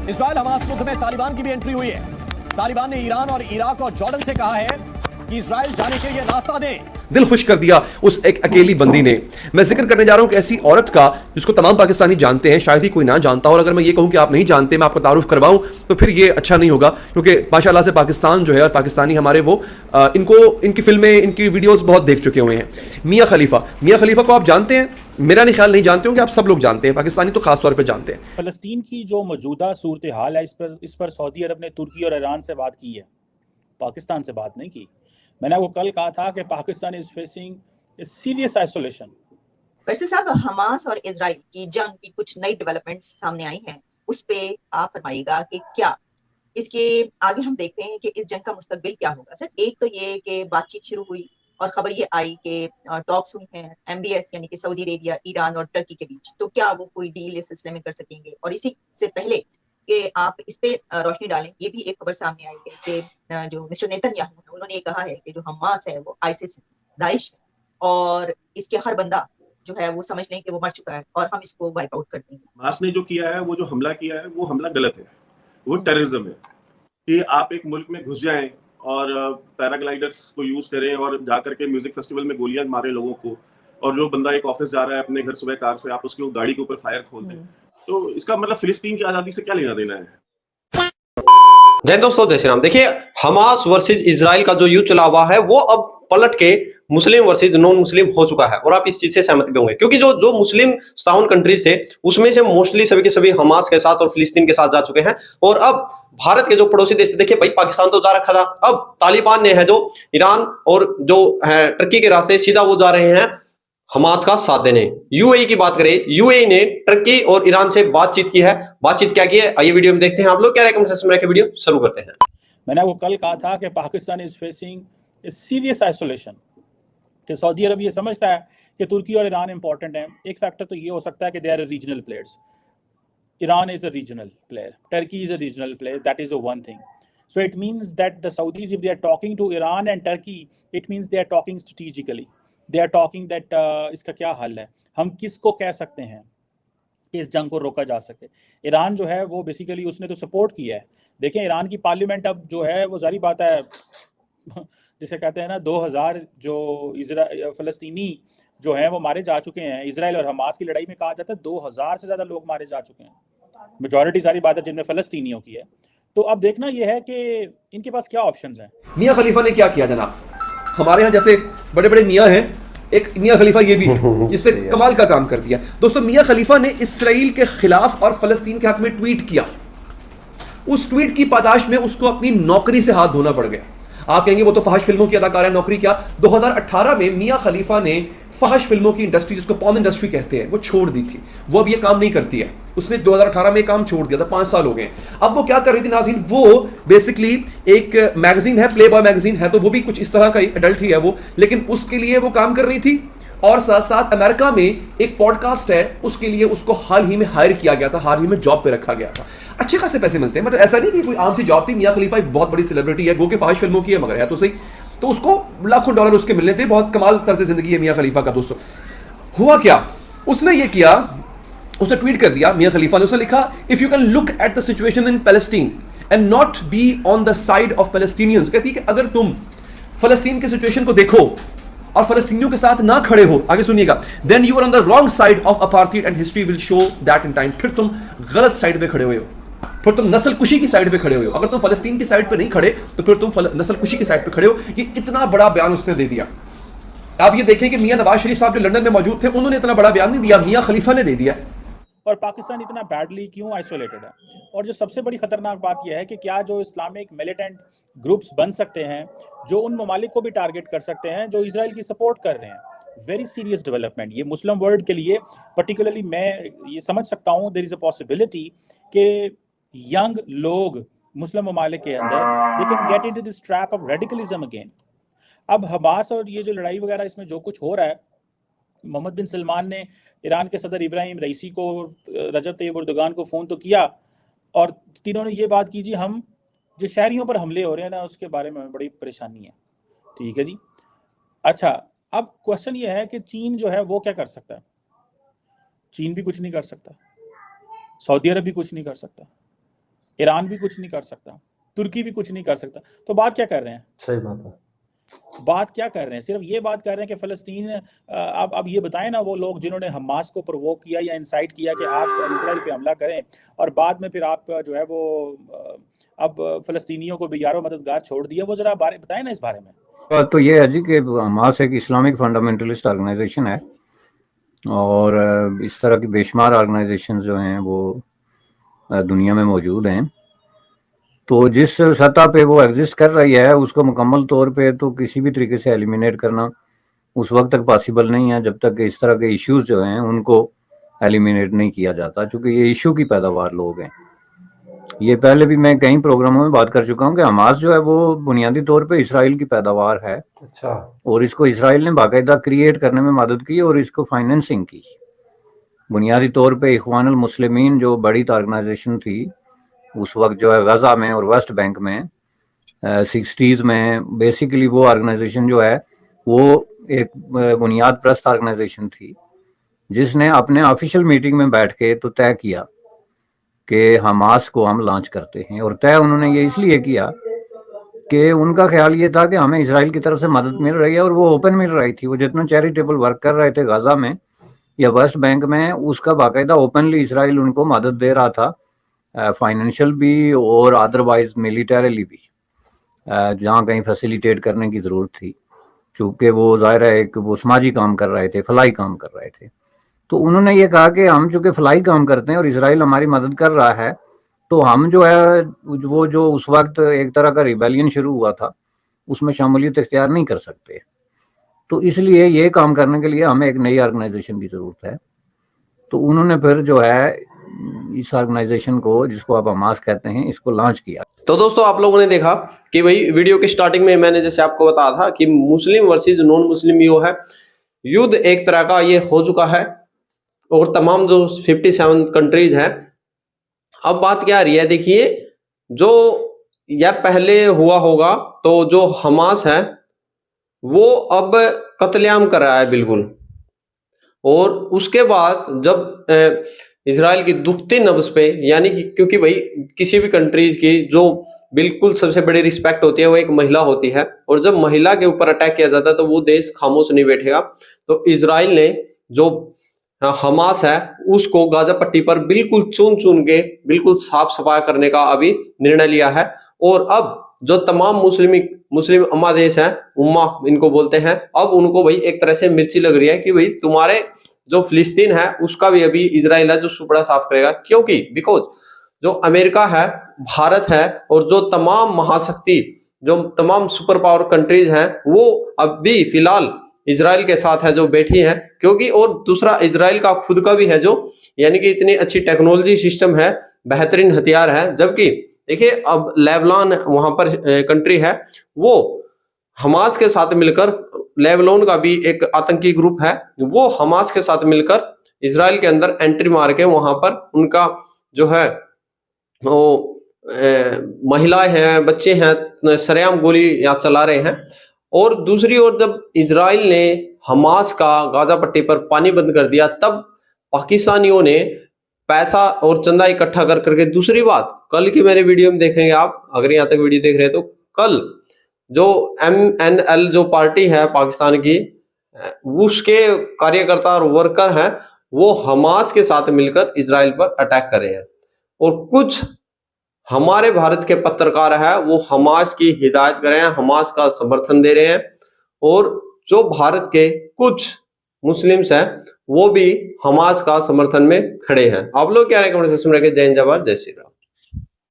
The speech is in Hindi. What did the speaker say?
इजराइल हमास मुद्दे में तालिबान की भी एंट्री हुई है। तालिबान ने ईरान और इराक और जॉर्डन से कहा है कि इजराइल जाने के लिए रास्ता दे। दिल खुश कर दिया उस एक अकेली बंदी ने। मैं जिक्र करने जा रहा हूं कि ऐसी औरत का जिसको तमाम पाकिस्तानी जानते हैं, शायद ही कोई ना जानता हो। और अगर मैं ये कहूं कि आप नहीं जानते, मैं आपका तारुफ करवाऊं, तो फिर ये अच्छा नहीं होगा, क्योंकि माशाल्लाह से पाकिस्तान जो है और पाकिस्तानी हमारे वो इनकी फिल्में, इनकी वीडियोस बहुत देख चुके हुए हैं। मियां खलीफा को आप जानते हैं? मेरा नहीं ख्याल नहीं जानते होंगे, आप सब लोग जानते हैं, पाकिस्तानी तो खास तौर पे जानते हैं। फ़लस्तीन की जो मौजूदा सूरत हाल है, इस पर सऊदी अरब ने तुर्की और ईरान से बात की है, पाकिस्तान से बात नहीं की। मैंने आपको कल कहा था कि Pakistan is facing a serious isolation. वैसे साहब, हमास और इजराइल की जंग की कुछ नई डेवलपमेंट्स सामने आई हैं, उस पे आप फरमाइएगा कि क्या इसके आगे हम देख रहे हैं कि इस जंग का मुस्तकबिल क्या होगा। सर, एक तो ये कि बातचीत शुरू हुई और खबर ये आई कि टॉक्स हुई हैं MBS यानी कि सऊदी अरेबिया, ईरान और टर्की के बीच, तो क्या वो कोई डील इस सिलसिले में कर सकेंगे। और इसी से पहले कि आप इस पे रोशनी डालें, ये भी एक खबर सामने आई है कि जो मिस्टर नेतन्याहू है, उन्होंने ये कहा है कि जो हमास है वो आईसिस दाइश है और इसके हर बंदा जो है वो समझ लें कि वो मर चुका है और हम इसको वाइप आउट कर देंगे। हमास ने जो किया है, वो जो हमला किया है, वो हमला गलत है, वो टेररिज्म है। कि आप एक मुल्क में घुस जाएं और पैराग्लाइडर्स को यूज करें और जाकर के म्यूजिक फेस्टिवल में गोलियां मारे लोगों को, और जो बंदा एक ऑफिस जा रहा है अपने घर सुबह कार से, आप उसकी गाड़ी के ऊपर फायर खोल दें, तो इसका मतलब फिलिस्तीन की आजादी से क्या लेना देना है। जय दोस्तों, जय श्री राम। देखिए, हमास वर्सेज इजराइल का जो युद्ध चला हुआ है वो अब पलट के मुस्लिम वर्सेज नॉन मुस्लिम हो चुका है। और आप इस चीज से सहमत भी होंगे, क्योंकि जो मुस्लिम 57 कंट्रीज थे उसमें से मोस्टली सभी के सभी हमास के साथ और फिलिस्तीन के साथ जा चुके हैं। और अब भारत के जो पड़ोसी देश थे, देखिए भाई, पाकिस्तान तो जा रखा था, अब तालिबान ने है जो ईरान और जो है टर्की के रास्ते सीधा वो जा रहे हैं हमास का साथ देने। यूएई की बात करें, यूएई ने टर्की और ईरान से बातचीत की है। बातचीत क्या की है, आइए वीडियो में देखते हैं। आप लोग क्या कमेंट सेक्शन में वीडियो शुरू करते हैं। मैंने आपको कल कहा था कि Pakistan is facing a serious isolation, कि सऊदी अरब ये समझता है कि तुर्की और ईरान इंपॉर्टेंट हैं। एक फैक्टर तो ये हो सकता है कि they are regional players. Iran is a regional player, Turkey is a regional player, that is a one thing. So it means that the Saudis, if they are talking to Iran and Turkey, it means they are talking strategically. They are talking that इसका क्या हल है, हम किसको कह सकते हैं कि इस जंग को रोका जा सके। ईरान जो है वो बेसिकली उसने तो सपोर्ट किया है। देखें, ईरान की पार्लियामेंट अब जो है वो जारी बात है, जिसे कहते हैं ना, 2000 जो फ़लस्तीनी जो हैं वो मारे जा चुके हैं। इजराइल और हमास की लड़ाई में कहा जाता है 2000 से ज़्यादा लोग मारे जा चुके हैं, मेजॉरिटी सारी बात है जिनमें फ़लस्तीनियों की है। तो अब देखना यह है कि इनके पास क्या ऑप्शंस हैं। मियां खलीफा ने क्या किया जनाब, हमारे यहाँ जैसे बड़े बड़े मियां हैं, एक मियां खलीफा ये भी है जिसने कमाल का काम कर दिया। दोस्तों, मियां खलीफा ने इसराइल के खिलाफ और फलस्तीन के हक में ट्वीट किया। उस ट्वीट की पादाश में उसको अपनी नौकरी से हाथ धोना पड़ गया। आप कहेंगे वो तो फहश फिल्मों की अदाकार है, नौकरी क्या। 2018 में मियां खलीफा ने फहश फिल्मों की इंडस्ट्री, जिसको पॉर्न इंडस्ट्री कहते हैं, वो छोड़ दी थी। वो अब ये काम नहीं करती है, उसने 2018 में काम छोड़ दिया था, 5 साल हो गए। अब वो क्या कर रही थी नाज़रीन, वो बेसिकली एक मैगजीन है, प्ले बॉय मैगजीन है, तो वो भी कुछ इस तरह का एडल्ट ही है वो, लेकिन उसके लिए वो काम कर रही थी। और साथ साथ अमेरिका में एक पॉडकास्ट है, उसके लिए उसको हाल ही में हायर किया गया था, हाल ही में जॉब पे रखा गया था। अच्छे खासे पैसे मिलते हैं, मतलब ऐसा नहीं कि कोई आम सी जॉब थी। मियां खलीफा एक बहुत बड़ी सेलिब्रिटी है, गो के फहश फिल्मों की है, मगर है तो सही। तो उसको लाखों डॉलर उसके मिलने थे। बहुत कमाल तर्ज जिंदगी है मियां खलीफा का। दोस्तों, हुआ क्या, उसने ये किया, उसने ट्वीट कर दिया मियां खलीफा ने, उसने लिखा, if you can look at the situation in Palestine and not be on the side of Palestinians, कहती है कि अगर तुम फलस्तीन के सिचुएशन को देखो और फलस्तीनियों के साथ ना खड़े हो, आगे सुनिएगा, then you are on the wrong side of apartheid and history will show that in time, फिर तुम गलत साइड पे खड़े हुए हो, फिर तुम नस्ल कुशी की साइड पे खड़े हुए हो। अगर तुम फलस्तीन की साइड पे नहीं खड़े तो फिर तुम नस्ल कुशी की साइड पे खड़े हो। ये इतना बड़ा बयान उसने दे दिया। आप ये देखें कि मियां नवाज शरीफ साहब जो लंदन में मौजूद थे, उन्होंने इतना बड़ा बयान नहीं दिया, मियां खलीफा ने दे दिया। और पाकिस्तान इतना बैडली क्यों आइसोलेटेड है। और जो सबसे बड़ी खतरनाक बात यह है कि क्या जो इस्लामिक मिलिटेंट ग्रुप्स बन सकते हैं जो उन ममालिक को भी टारगेट कर सकते हैं जो इजराइल की सपोर्ट कर रहे हैं। वेरी सीरियस डेवलपमेंट ये मुस्लिम वर्ल्ड के लिए। पर्टिकुलरली मैं ये समझ सकता हूँ देयर इज अ पॉसिबिलिटी कि यंग लोग मुस्लिम ममालिक के अंदर they can get into this trap of radicalism again. अब हमास और ये जो लड़ाई वगैरह इसमें जो कुछ हो रहा है, मोहम्मद बिन सलमान ने ईरान के सदर इब्राहिम रईसी को, रजब तैयब एर्दोगान को फ़ोन तो किया और तीनों ने ये बात की, जी हम जो शहरियों पर हमले हो रहे हैं ना उसके बारे में बड़ी परेशानी है। ठीक है जी। अच्छा, अब क्वेश्चन ये है कि चीन जो है वो क्या कर सकता है। चीन भी कुछ नहीं कर सकता, सऊदी अरब भी कुछ नहीं कर सकता, ईरान भी कुछ नहीं कर सकता, तुर्की भी कुछ नहीं कर सकता। तो बात क्या कर रहे हैं? सही बात है। बात क्या कर रहे हैं? सिर्फ ये बात कर रहे हैं कि फ़लस्तीन, अब ये बताएं ना वो लोग जिन्होंने हमास को प्रोवोक किया या इंसाइट किया कि आप इसराइल पे हमला करें, और बाद में फिर आप जो है वो अब फ़लस्तीनियों को भी यारो मददगार छोड़ दिया, वो जरा बताएं ना इस बारे में। तो ये है जी कि हमास एक इस्लामिक फंडामेंटलिस्ट ऑर्गेनाइजेशन है, और इस तरह की बेशुमार ऑर्गेनाइजेशन जो हैं वो दुनिया में मौजूद हैं। तो जिस सतह पे वो एग्जिस्ट कर रही है उसको मुकम्मल तौर पे तो किसी भी तरीके से एलिमिनेट करना उस वक्त तक पॉसिबल नहीं है जब तक कि इस तरह के इश्यूज जो हैं उनको एलिमिनेट नहीं किया जाता, क्योंकि ये इशू की पैदावार लोग हैं। ये पहले भी मैं कई प्रोग्रामों में बात कर चुका हूँ कि हमास जो है वो बुनियादी तौर पे इसराइल की पैदावार है। अच्छा। और इसको इसराइल ने बाकायदा क्रिएट करने में मदद की और इसको फाइनेंसिंग की। बुनियादी तौर पे इख्वानुल मुस्लिमीन जो बड़ी ऑर्गेनाइजेशन थी उस वक्त जो है गजा में और वेस्ट बैंक में 60s में, बेसिकली वो ऑर्गेनाइजेशन जो है वो एक बुनियाद प्रस्त ऑर्गेनाइजेशन थी जिसने अपने ऑफिशियल मीटिंग में बैठ के तो तय किया कि हमास को हम लॉन्च करते हैं। और तय उन्होंने ये इसलिए किया कि उनका ख्याल ये था कि हमें इसराइल की तरफ से मदद मिल रही है और वो ओपन मिल रही थी। वो जितना चैरिटेबल वर्क कर रहे थे गाजा में या वेस्ट बैंक में, उसका बाकायदा ओपनली इसराइल उनको मदद दे रहा था, फाइनेंशियल भी और अदरवाइज मिलिटरीली भी, जहाँ कहीं फैसिलिटेट करने की ज़रूरत थी, चूँकि वो ज़ाहिर है एक वो समाजी काम कर रहे थे, फलाई काम कर रहे थे। तो उन्होंने ये कहा कि हम चूँकि फलाई काम करते हैं और इसराइल हमारी मदद कर रहा है, तो हम जो है वो जो उस वक्त एक तरह का रिबेलियन शुरू हुआ था उसमें शमूलियत इख्तियार नहीं कर सकते। तो इसलिए ये काम करने के लिए हमें एक नई ऑर्गेनाइजेशन की ज़रूरत है। तो उन्होंने फिर जो है इस ऑर्गेनाइजेशन को, जिसको आप हमास कहते हैं, इसको लॉन्च किया। तो दोस्तों आप लोगों ने देखा कि भाई वीडियो के स्टार्टिंग में मैंने जैसे आपको बताया था कि मुस्लिम वर्सेस नॉन मुस्लिम जो है युद्ध एक तरह का ये हो चुका है, और तमाम जो 57 कंट्रीज हैं। अब बात क्या आ रही है, देखिए जो यार पहले हुआ होगा तो जो हमास है वो अब कत्लेआम कर रहा है बिल्कुल, और उसके बाद जब इजराइल की दुखती नब्ज पे, यानी कि क्योंकि भाई किसी भी कंट्रीज की जो बिल्कुल सबसे बड़ी रिस्पेक्ट होती है वो एक महिला होती है, और जब महिला के ऊपर अटैक किया जाता है तो वो देश खामोश नहीं बैठेगा। तो इजराइल ने जो हमास है उसको गाजा पट्टी पर बिल्कुल चुन चुन के बिल्कुल साफ सफाई करने का अभी निर्णय लिया है। और अब जो तमाम मुस्लिम अम्मा देश हैं, उम्मा इनको बोलते हैं, अब उनको भाई एक तरह से मिर्ची लग रही है कि भाई तुम्हारे जो फिलिस्तीन है उसका भी अभी इजराइल है जो सुपड़ा साफ करेगा। क्योंकि बिकॉज जो अमेरिका है, भारत है, और जो तमाम महाशक्ति, जो तमाम सुपर पावर कंट्रीज हैं वो अभी फिलहाल इजराइल के साथ है जो बैठी हैं। क्योंकि और दूसरा इजराइल का खुद का भी है जो, यानी कि इतनी अच्छी टेक्नोलॉजी सिस्टम है, बेहतरीन हथियार है। जबकि देखिए अब लेबनान वहां पर कंट्री है, वो हमास के साथ मिलकर, लेबनान का भी एक आतंकी ग्रुप है, वो हमास के साथ मिलकर इजराइल के अंदर एंट्री मार के वहां पर उनका जो है वो महिलाएं हैं, बच्चे हैं, सरेआम गोली यहाँ चला रहे हैं। और दूसरी ओर जब इजराइल ने हमास का गाजा पट्टी पर पानी बंद कर दिया, तब पाकिस्तानियों ने पैसा और चंदा इकट्ठा कर करके, दूसरी बात कल की मेरे वीडियो में देखेंगे आप, अगर यहाँ तक वीडियो देख रहे हैं तो, कल जो MNL जो पार्टी है पाकिस्तान की, उसके कार्यकर्ता और वर्कर हैं वो हमास के साथ मिलकर इजराइल पर अटैक कर रहे हैं। और कुछ हमारे भारत के पत्रकार है वो हमास की हिदायत कर रहे हैं, हमास का समर्थन दे रहे हैं, और जो भारत के कुछ मुस्लिम्स हैं वो भी हमास का समर्थन में खड़े हैं। आप लोग क्या रेकमेंडेशन रखें? जय हिंद, जय भारत, जय श्री राम।